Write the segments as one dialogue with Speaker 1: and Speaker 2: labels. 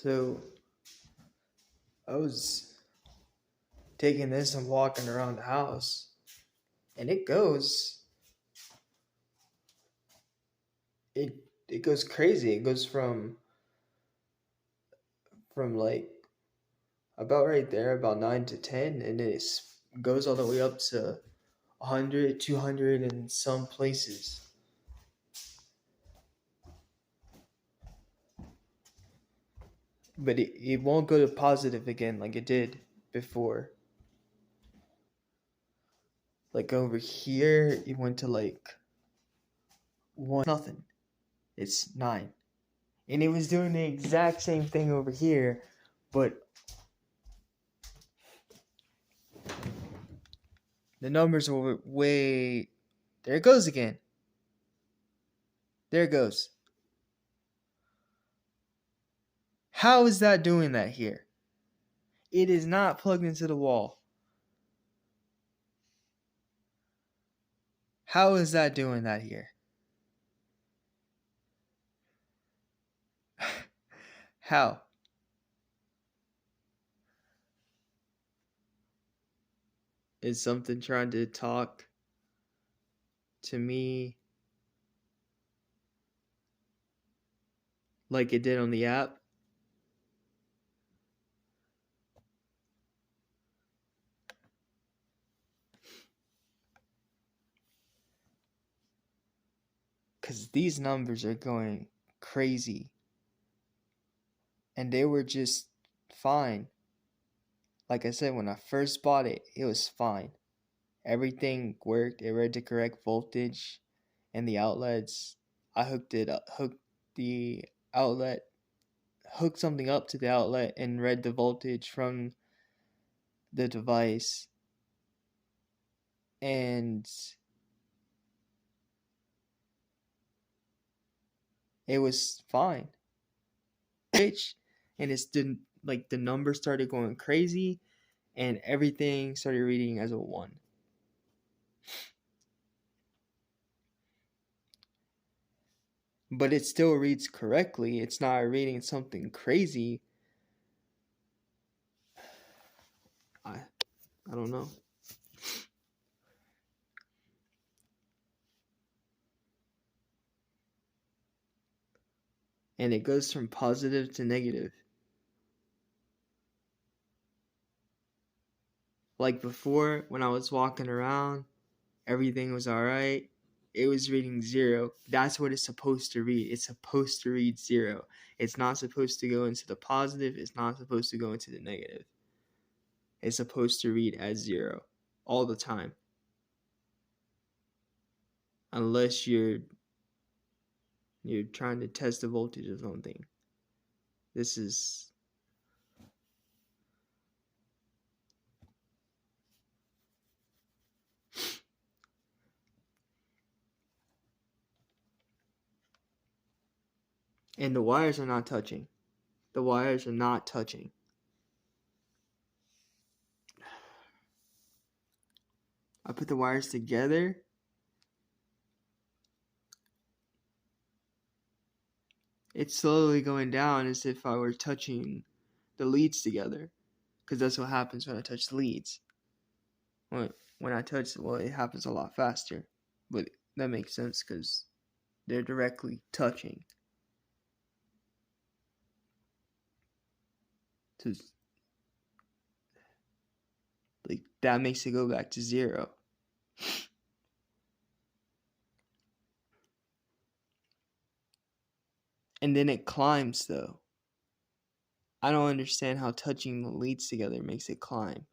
Speaker 1: So I was taking this and walking around the house, and it it goes crazy. It goes from like about right there, about 9 to 10, and it goes all the way up to 100, 200 in some places. But it won't go to positive again like it did before. Like over here, it went to like one nothing. It's 9. And it was doing the exact same thing over here, but the numbers were way. There it goes again. There it goes. How is that doing that here? It is not plugged into the wall. How is that doing that here? How? Is something trying to talk to me like it did on the app? Because these numbers are going crazy. And they were just fine. Like I said, when I first bought it, it was fine. Everything worked. It read the correct voltage and the outlets. I hooked the outlet, hooked something up to the outlet and read the voltage from the device. And it was fine. And it's didn't like the numbers started going crazy and everything started reading as a 1. But it still reads correctly. It's not reading something crazy. I don't know. And it goes from positive to negative. Like before, when I was walking around, everything was alright. It was reading 0. That's what it's supposed to read. It's supposed to read 0. It's not supposed to go into the positive. It's not supposed to go into the negative. It's supposed to read as 0 all the time. Unless you're trying to test the voltage or something. This is and the wires are not touching. The wires are not touching. I put the wires together. It's slowly going down as if I were touching the leads together. Because that's what happens when I touch the leads. When I touch, well, it happens a lot faster. But that makes sense because they're directly touching. Like, that makes it go back to 0. And then it climbs, though. I don't understand how touching the leads together makes it climb.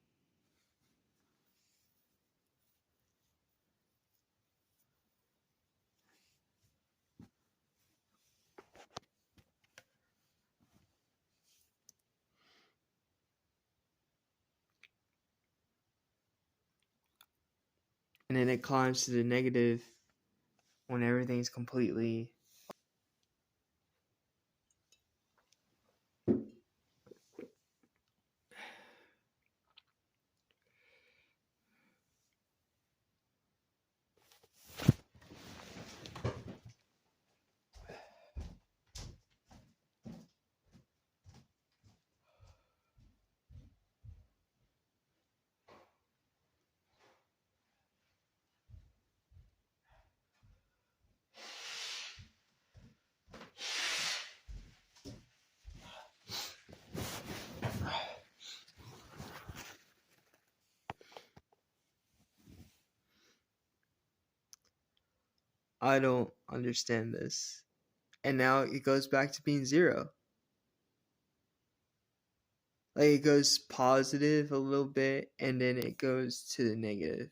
Speaker 1: And then it climbs to the negative when everything's completely. I don't understand this. And now it goes back to being 0. Like it goes positive a little bit and then it goes to the negative.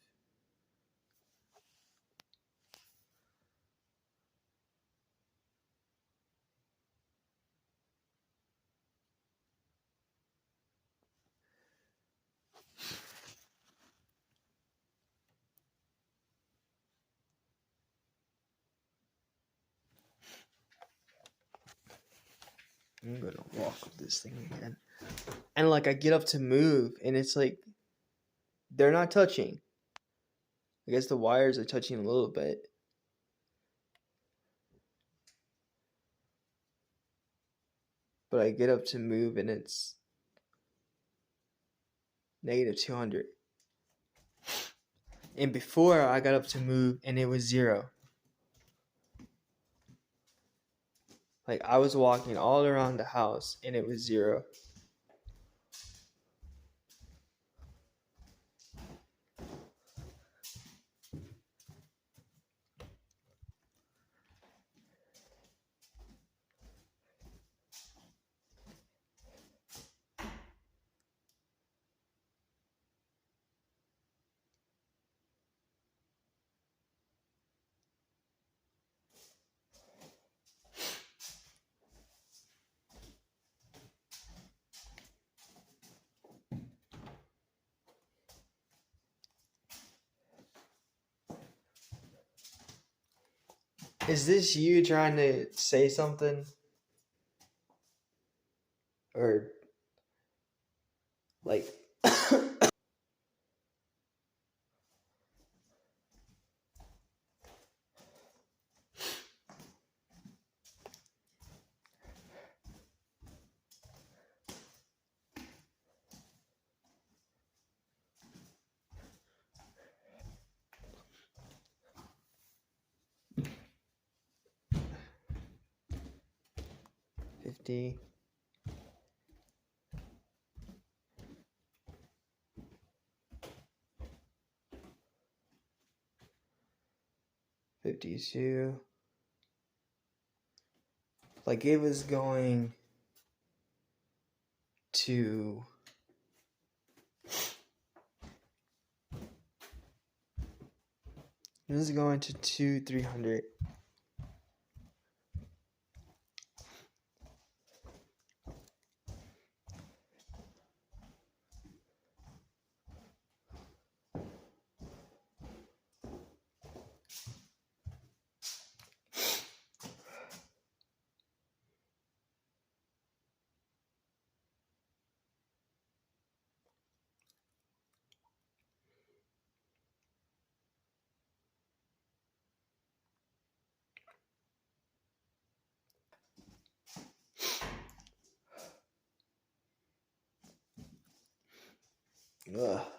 Speaker 1: I'm gonna walk with this thing again. And like I get up to move and it's like they're not touching. I guess the wires are touching a little bit. But I get up to move and it's negative 200. And before I got up to move and it was 0. Like I was walking all around the house and it was 0. Is this you trying to say something? Or like 50. 52. Like it was going to It was going to 300. Ugh.